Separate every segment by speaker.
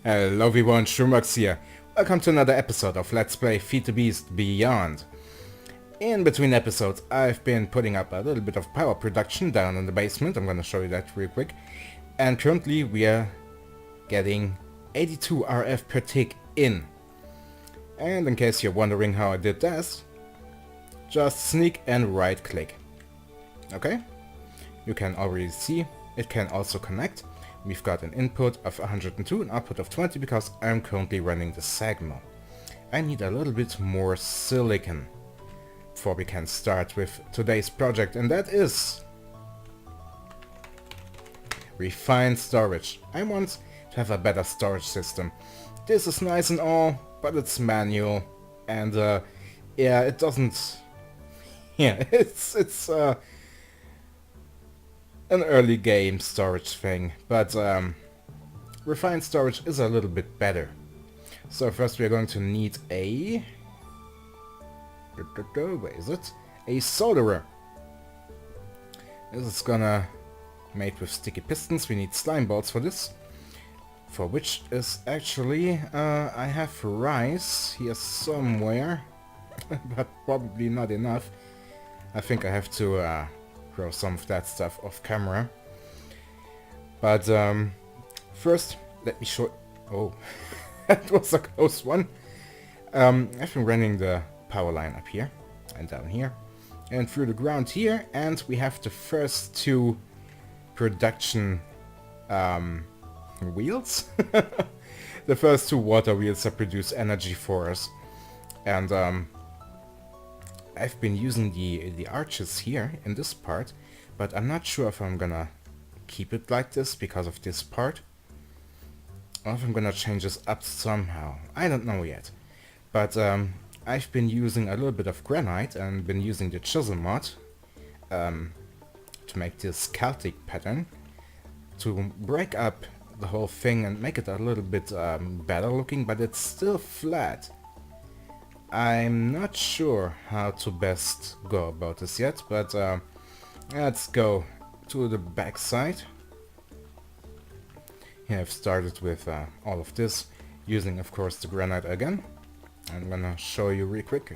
Speaker 1: Hello everyone, Shumax here. Welcome to another episode of Let's Play FTB Beyond. In between episodes, I've been putting up a little bit of power production down in the basement. I'm gonna show you that real quick. And currently we are getting 82 RF per tick in. And in case you're wondering how I did that, just sneak and right click. Okay? You can already see it can also connect. We've got an input of 102, an output of 20 because I'm currently running the Sagmo. I need a little bit more silicon before we can start with today's project, and that is refined storage. I want to have a better storage system. This is nice and all, but it's manual, and yeah, it doesn't... Yeah, it's an early game storage thing, but refined storage is a little bit better. So first we are going to need a... where is it? A solderer. This is gonna made with sticky pistons. We need slime balls for this, for which is actually I have rice here somewhere, but probably not enough. I think I have to grow some of that stuff off camera. But first, let me show... Oh, that was a close one. I've been running the power line up here and down here and through the ground here, and we have the first two production wheels. The first two water wheels that produce energy for us. And I've been using the arches here in this part, but I'm not sure if I'm gonna keep it like this because of this part, or if I'm gonna change this up somehow. I don't know yet. But I've been using a little bit of granite and been using the chisel mod to make this Celtic pattern, to break up the whole thing and make it a little bit better looking, but it's still flat. I'm not sure how to best go about this yet, but let's go to the back side. Here I've started with all of this, using of course the granite again. I'm gonna show you real quick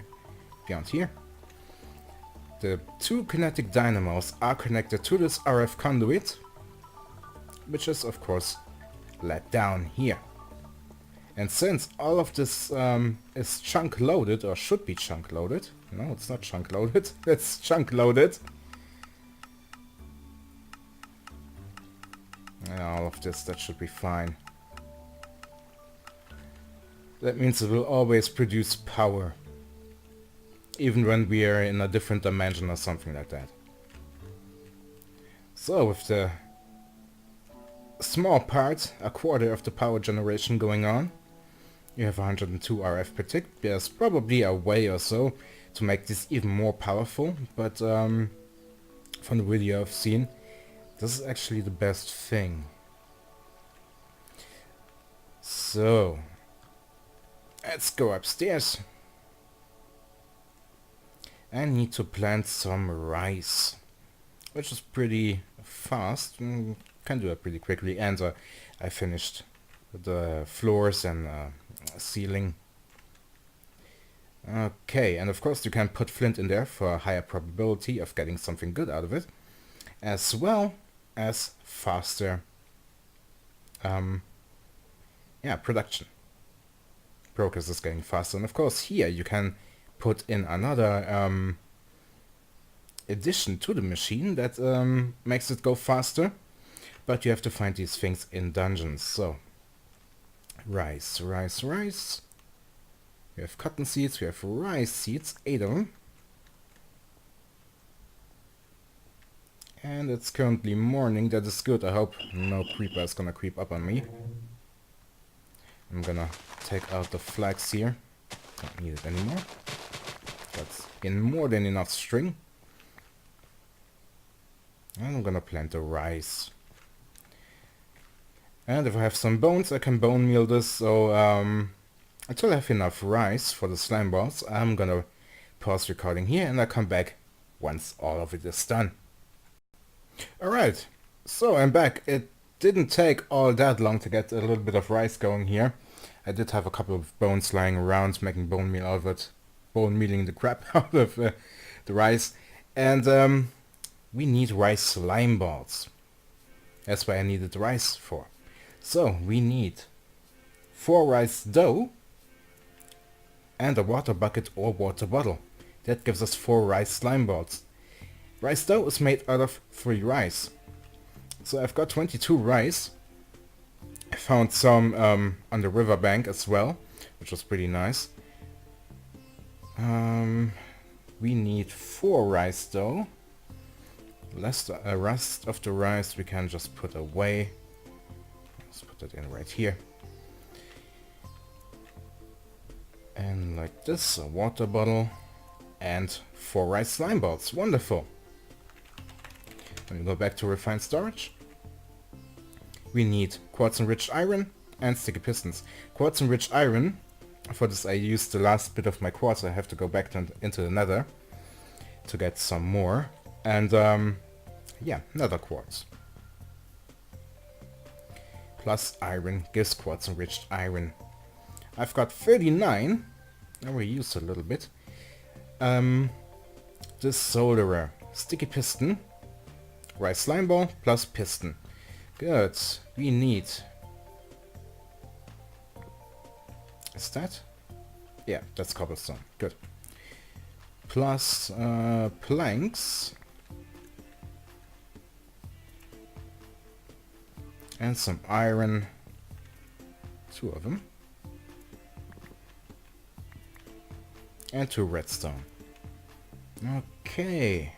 Speaker 1: beyond here. The two kinetic dynamos are connected to this RF conduit, which is of course let down here. And since all of this is chunk loaded, or should be chunk loaded, no, it's not chunk loaded, it's chunk loaded. Yeah, all of this, that should be fine. That means it will always produce power, even when we are in a different dimension or something like that. So with the small part, a quarter of the power generation going on, you have 102 RF per tick. There's probably a way or so to make this even more powerful, but from the video I've seen, this is actually the best thing. So, let's go upstairs. I need to plant some rice, which is pretty fast. Can do it pretty quickly, and I finished the floors and ceiling. Okay, and of course you can put flint in there for a higher probability of getting something good out of it, as well as faster production. Progress is getting faster, and of course here you can put in another addition to the machine that makes it go faster, but you have to find these things in dungeons. So rice. We have cotton seeds, we have rice seeds, 8 of them. And it's currently morning, that is good. I hope no creeper is gonna creep up on me. I'm gonna take out the flax here. Don't need it anymore. That's in more than enough string. And I'm gonna plant the rice. And if I have some bones, I can bone meal this, so until I have enough rice for the slime balls, I'm gonna pause recording here and I'll come back once all of it is done. Alright, so I'm back. It didn't take all that long to get a little bit of rice going here. I did have a couple of bones lying around, making bone meal out of it. Bone mealing the crap out of the rice. And we need rice slime balls. That's why I needed the rice for. So we need 4 rice dough and a water bucket or water bottle. That gives us 4 rice slime balls. Rice dough is made out of 3 rice. So I've got 22 rice. I found some on the riverbank as well, which was pretty nice. We need 4 rice dough. Rest of the rice we can just put away. Let's put that in right here. And like this, a water bottle and 4 rice slime balls. Wonderful. When we go back to refined storage, we need quartz enriched iron and sticky pistons. Quartz enriched iron, for this I used the last bit of my quartz. I have to go back into the nether to get some more. And yeah, nether quartz. Plus iron gives quartz enriched iron. I've got 39. I will use a little bit. This solderer. Sticky piston. Rice slime ball plus piston. Good. We need... Is that? Yeah, that's cobblestone. Good. Plus planks. And some iron. 2 of them. And 2 redstone. Okay.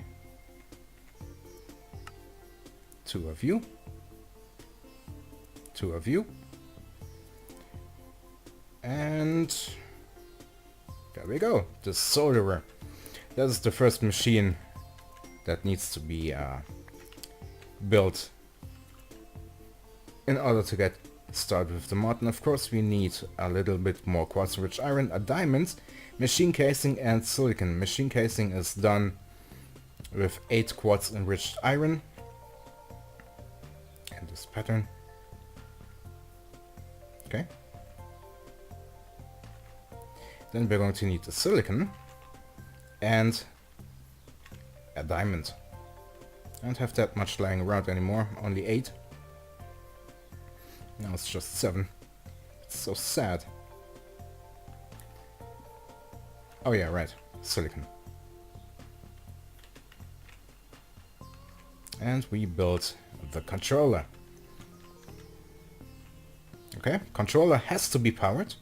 Speaker 1: 2 of you. 2 of you. And there we go. The solderer. That is the first machine that needs to be built in order to get started with the mod. And of course we need a little bit more quartz rich iron, a diamond, machine casing and silicon. Machine casing is done with 8 quartz enriched iron. And this pattern. Okay. Then we're going to need the silicon and a diamond. I don't have that much lying around anymore, only 8. Now it's just 7. It's so sad. Oh yeah, right. Silicon. And we built the controller. Okay, controller has to be powered.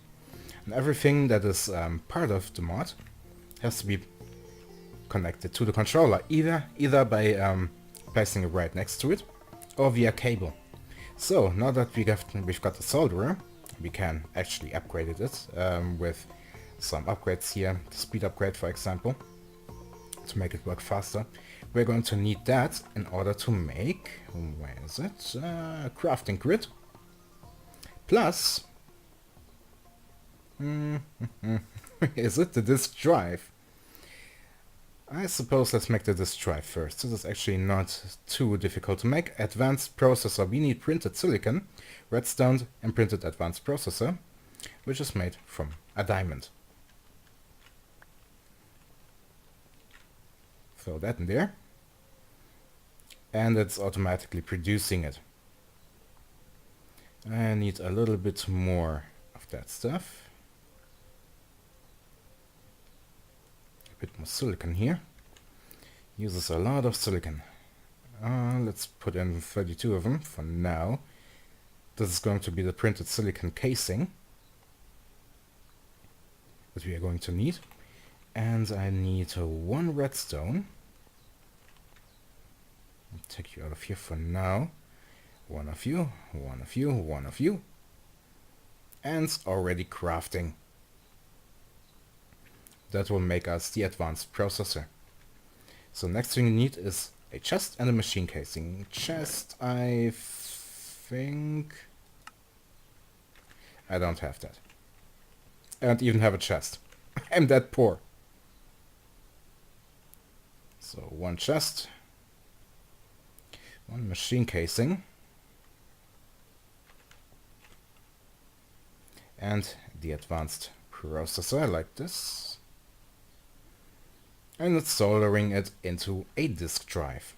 Speaker 1: And everything that is part of the mod has to be connected to the controller. Either by placing it right next to it or via cable. So now that we've got the solderer, we can actually upgrade it with some upgrades here. The speed upgrade, for example, to make it work faster. We're going to need that in order to make, where is it? Crafting grid. Plus, is it the disk drive? I suppose let's make the disk drive first. This is actually not too difficult to make. Advanced processor. We need printed silicon, redstone, and printed advanced processor, which is made from a diamond. Throw that in there. And it's automatically producing it. I need a little bit more of that stuff. Bit more silicon here. Uses a lot of silicon. Let's put in 32 of them for now. This is going to be the printed silicon casing that we are going to need. And I need 1 redstone. I'll take you out of here for now. 1 of you, 1 of you, 1 of you. And it's already crafting. That will make us the advanced processor. So next thing we need is a chest and a machine casing. Chest, I think... I don't have that. I don't even have a chest. I'm that poor. So 1 chest. 1 machine casing. and the advanced processor like this. And it's soldering it into a disk drive.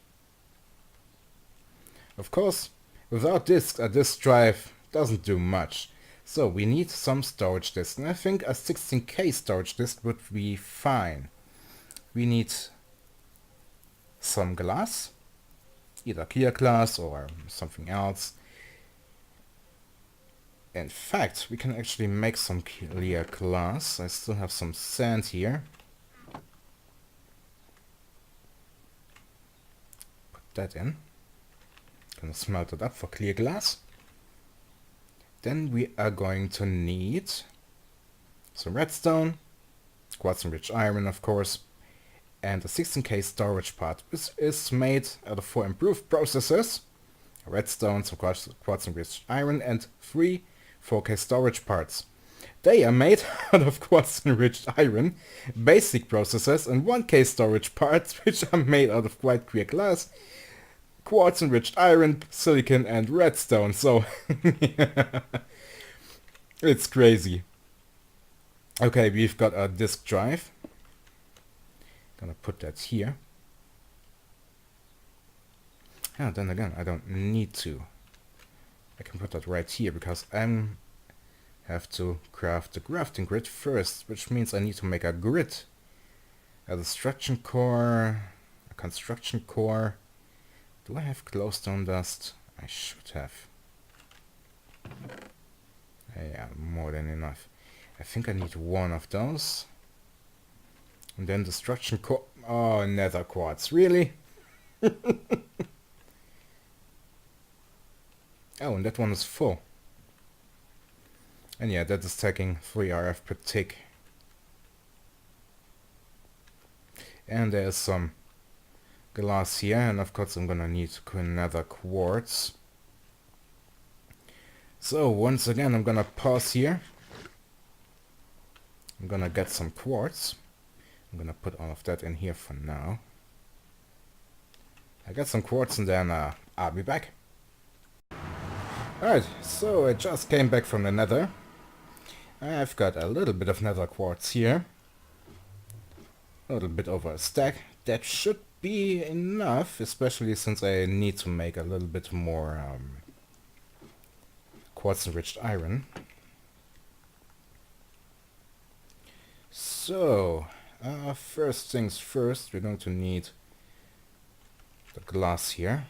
Speaker 1: Of course, without disk, a disk drive doesn't do much. So we need some storage disk, and I think a 16K storage disk would be fine. We need some glass, either clear glass or something else. In fact, we can actually make some clear glass. I still have some sand here. Put that in. Gonna smelt it up for clear glass. Then we are going to need some redstone, quartz enriched iron of course, and a 16K storage part. This is made out of 4 improved processors, redstone, some quartz enriched iron, and 3 4K storage parts. They are made out of quartz enriched iron, basic processors, and 1K storage parts, which are made out of quite clear glass, quartz enriched iron, silicon, and redstone. So it's crazy. Okay, we've got a disk drive. Gonna put that here. Then again, I don't need to. I can put that right here because I have to craft the crafting grid first, which means I need to make a grid, a destruction core, a construction core. Do I have glowstone dust? I should have. Yeah, more than enough. I think I need 1 of those. And then destruction core. Oh, nether quartz. Really? Oh, and that one is full. And yeah, that is taking 3 RF per tick. And there's some glass here, and of course I'm gonna need another quartz. So once again I'm gonna pause here. I'm gonna get some quartz. I'm gonna put all of that in here for now. I got some quartz and then I'll be back. Alright, so I just came back from the nether. I've got a little bit of nether quartz here. A little bit over a stack. That should be enough, especially since I need to make a little bit more quartz enriched iron. So, first things first, we're going to need the glass here.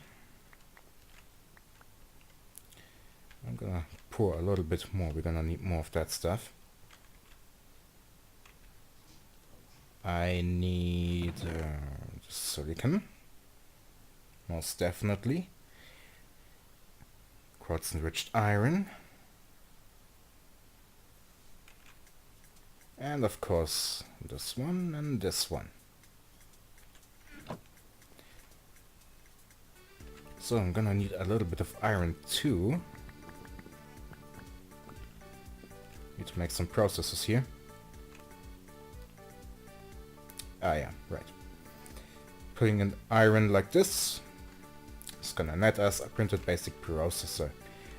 Speaker 1: I'm gonna pour a little bit more, we're gonna need more of that stuff. I need silicon, most definitely. Quartz enriched iron. And of course this one and this one. So I'm gonna need a little bit of iron too. Need to make some processes here. Ah yeah, right. Putting in iron like this is gonna net us a printed basic processor.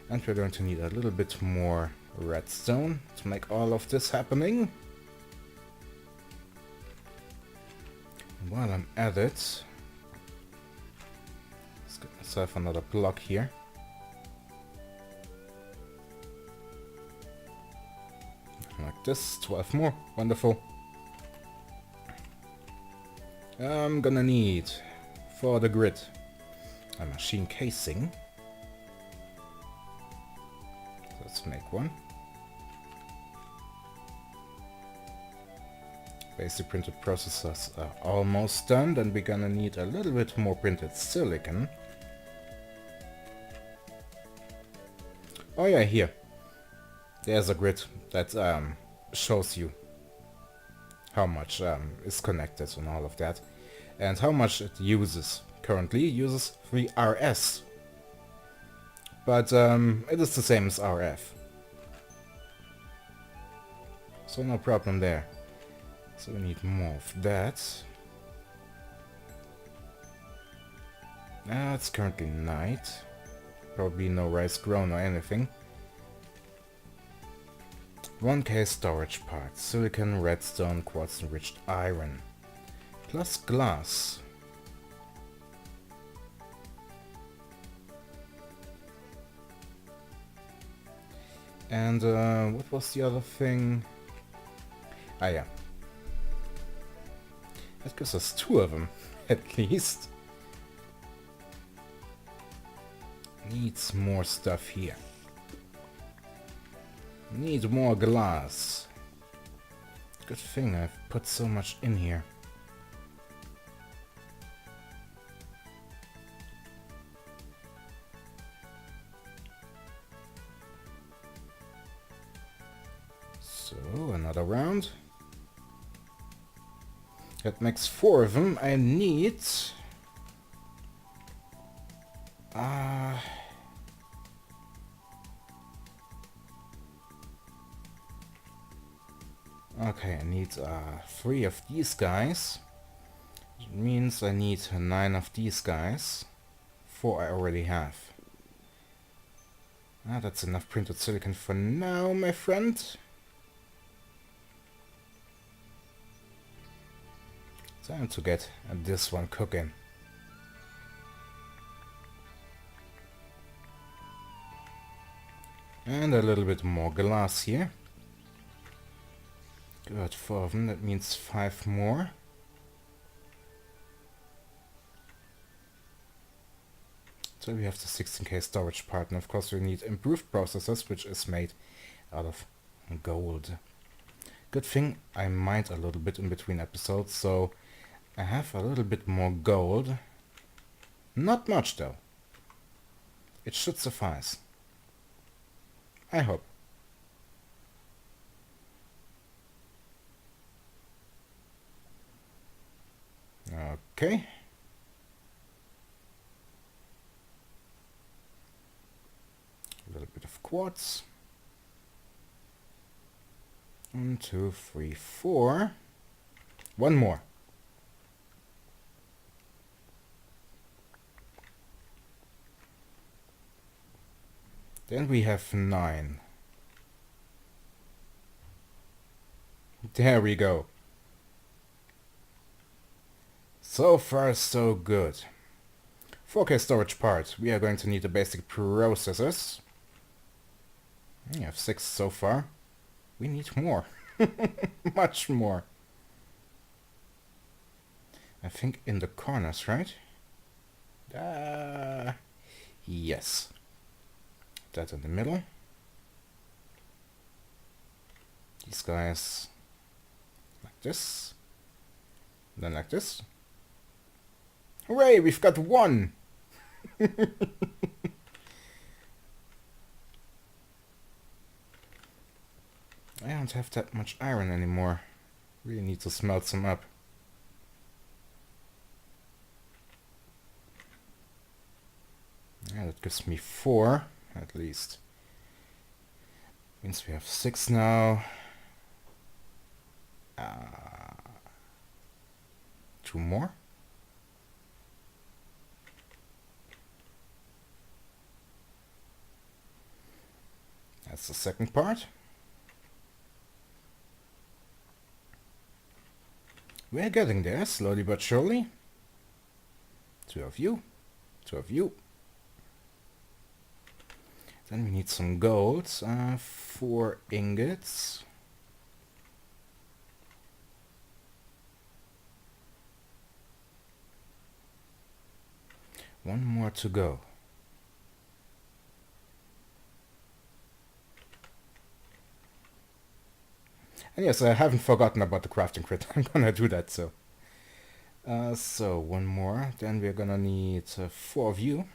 Speaker 1: And we're going to need a little bit more redstone to make all of this happening. And while I'm at it, let's get myself another block here. Like this, 12 more, wonderful. I'm gonna need, for the grid, a machine casing. Let's make one. Basic printed processors are almost done, then we're gonna need a little bit more printed silicon. Oh yeah, here. There's a grid that shows you how much is connected and all of that. And how much it uses. Currently it uses 3 RS. But it is the same as RF. So no problem there. So we need more of that. It's currently night. Probably no rice grown or anything. 1K storage parts, silicon, redstone, quartz enriched iron, plus glass. And what was the other thing? Ah yeah. That gives us 2 of them, at least. Needs more stuff here. Need more glass. Good thing I've put so much in here. So, another round. That makes 4 of them. I need... okay, I need 3 of these guys. It means I need 9 of these guys. 4 I already have. That's enough printed silicon for now, my friend. Time to get this one cooking. And a little bit more glass here. Good, 4 of them, that means 5 more. So we have the 16K storage part, and of course we need improved processors, which is made out of gold. Good thing I mined a little bit in between episodes, so I have a little bit more gold. Not much though. It should suffice. I hope. Okay. A little bit of quartz. 1, 2, 3, 4. 1 more. Then we have 9. There we go. So far so good. 4K storage part. We are going to need the basic processors. We have 6 so far. We need more. Much more. I think in the corners, right? Yes. That in the middle. These guys like this. Then like this. Hooray, we've got 1! I don't have that much iron anymore. Really need to smelt some up. Yeah, that gives me 4, at least. Means we have 6 now. 2 more. That's the second part. We're getting there, slowly but surely. 2 of you. 2 of you. Then we need some gold. 4 ingots. One more to go. And yes, I haven't forgotten about the crafting kit. I'm gonna do that, so. So, 1 more. Then we're gonna need 4 of you.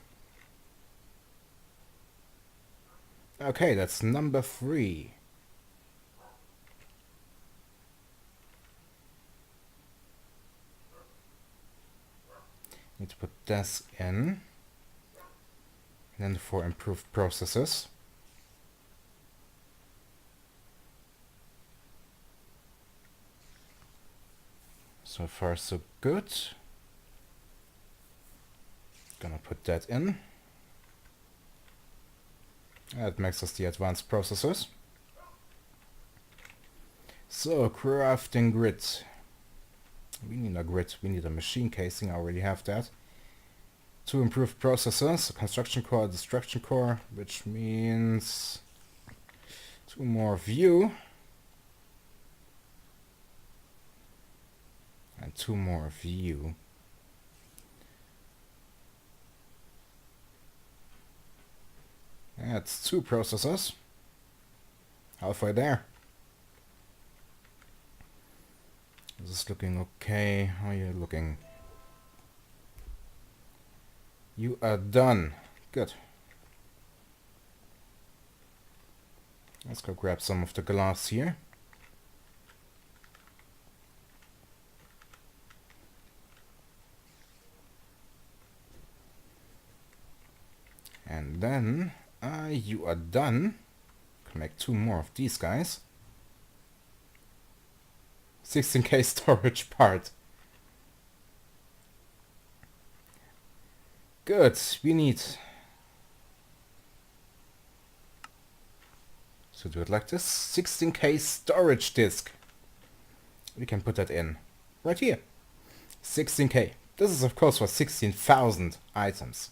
Speaker 1: Okay, that's number 3. Need to put this in. And then 4 improved processes. So far so good. Gonna put that in. That makes us the advanced processors. So, crafting grid. We need a grid, we need a machine casing, I already have that. 2 improved processors, a construction core, a destruction core, which means 2 more view. And 2 more view. That's 2 processors. Halfway there. This is looking okay. How are you looking? You are done. Good. Let's go grab some of the glass here. And then, you are done. Can make 2 more of these guys. 16K storage part. Good, we need to do it like this. 16K storage disk. We can put that in right here. 16K. This is of course for 16,000 items.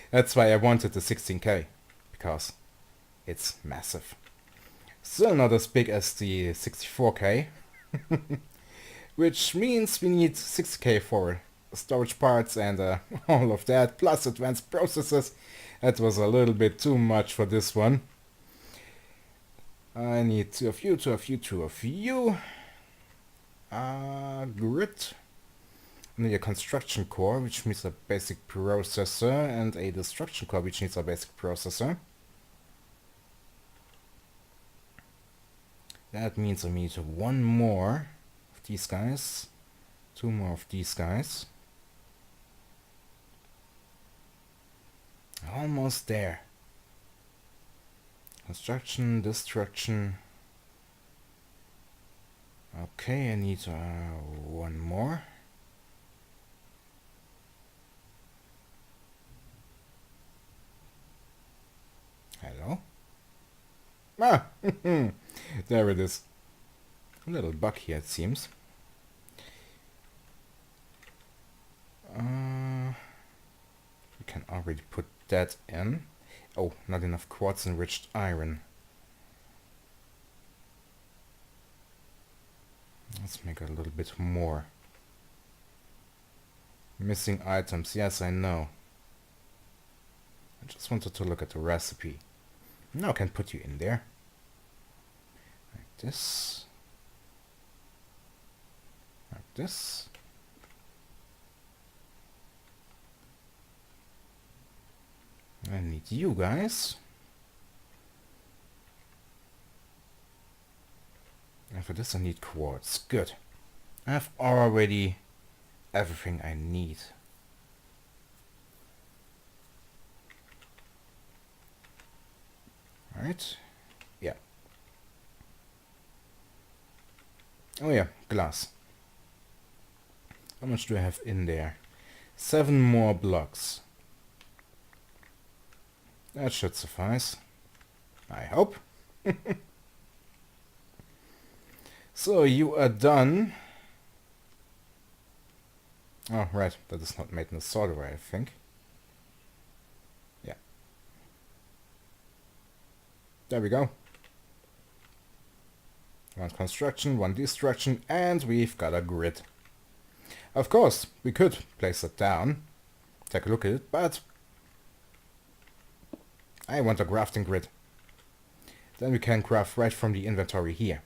Speaker 1: That's why I wanted the 16K, because it's massive. Still not as big as the 64K, which means we need 60K for storage parts and all of that, plus advanced processors. That was a little bit too much for this one. I need 2 of you, 2 of you, 2 of you. Grid. I need a construction core, which needs a basic processor, and a destruction core, which needs a basic processor. That means I need 1 more of these guys, 2 more of these guys. Almost there. Construction, destruction. Okay, I need 1 more. Hello? Ah! There it is. A little bug here, it seems. We can already put that in. Oh, not enough quartz enriched iron. Let's make a little bit more. Missing items, yes, I know. I just wanted to look at the recipe. Now I can put you in there. Like this. Like this. I need you guys. And for this I need quartz. Good. I have already everything I need. Right? Yeah. Oh yeah, glass. How much do I have in there? 7 more blocks. That should suffice. I hope. So you are done. Oh, right. That is not made in the solderer, I think. Yeah. There we go. 1 construction, 1 destruction, and we've got a grid. Of course, we could place it down, take a look at it, but I want a crafting grid. Then we can craft right from the inventory here.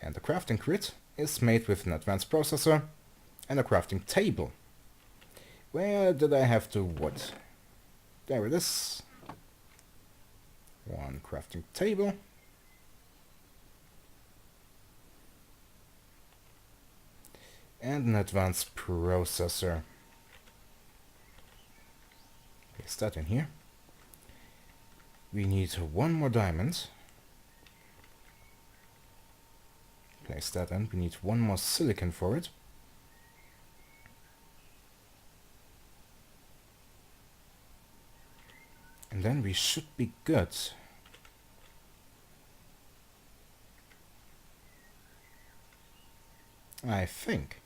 Speaker 1: And the crafting grid is made with an advanced processor and a crafting table. Where did I have the wood? There it is. 1 crafting table. And an advanced processor. Place that in here. We need 1 more diamond. Place that in. We need 1 more silicon for it. And then we should be good. I think.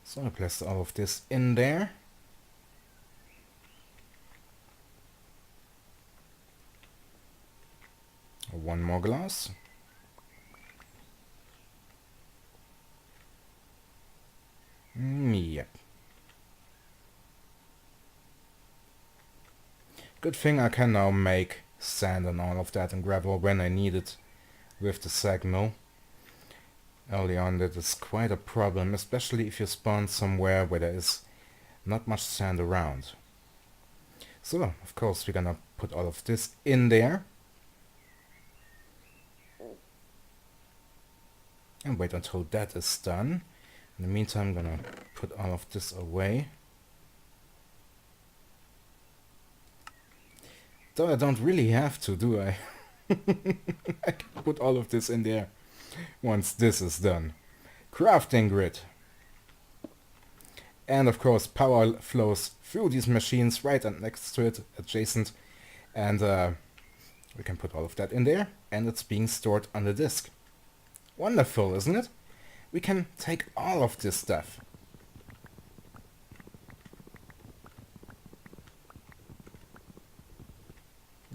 Speaker 1: So I place all of this in there. One more glass. Yep. Good thing I can now make sand and all of that and gravel when I need it with the sag mill. Early on that is quite a problem, especially if you spawn somewhere where there is not much sand around. So, of course, we're gonna put all of this in there. And wait until that is done. In the meantime, I'm gonna put all of this away. Though I don't really have to, do I? I can put all of this in there once this is done. Crafting grid. And of course, power flows through these machines right and next to it, adjacent. And we can put all of that in there, and it's being stored on the disk. Wonderful, isn't it? We can take all of this stuff.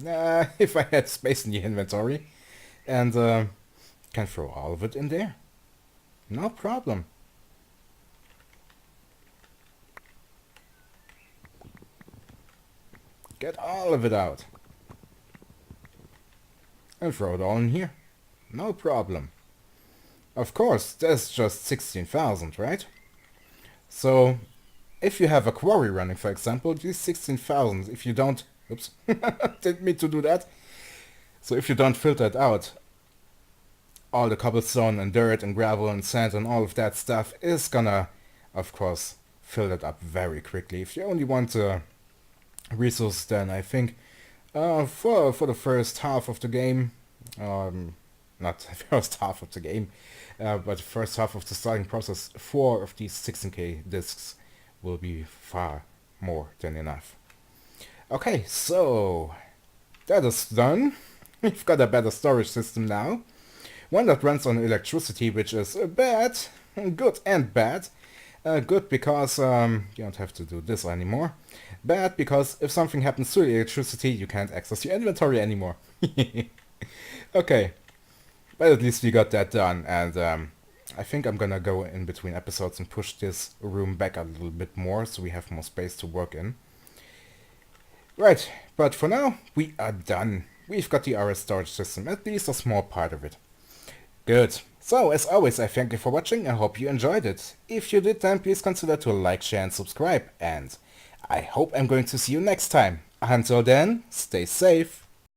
Speaker 1: If I had space in the inventory. And can throw all of it in there. No problem. Get all of it out. And throw it all in here. No problem. Of course, that's just 16,000, right? So, if you have a quarry running, for example, these 16,000, if you don't... Oops, didn't mean to do that. So if you don't filter it out, all the cobblestone and dirt and gravel and sand and all of that stuff is gonna, of course, fill it up very quickly. If you only want a resource, then I think for the first half of the game, not the first half of the game, but the first half of the starting process, 4 of these 16k discs will be far more than enough. Okay, so that is done. We've got a better storage system now. One that runs on electricity, which is bad, good and bad. Good because you don't have to do this anymore. Bad because if something happens to the electricity, you can't access your inventory anymore. Okay, but at least we got that done, and I think I'm gonna go in between episodes and push this room back a little bit more so we have more space to work in. Right, but for now, we are done. We've got the RS storage system, at least a small part of it. Good. So, as always, I thank you for watching. I hope you enjoyed it. If you did, then please consider to like, share and subscribe. And I hope I'm going to see you next time. Until then, stay safe.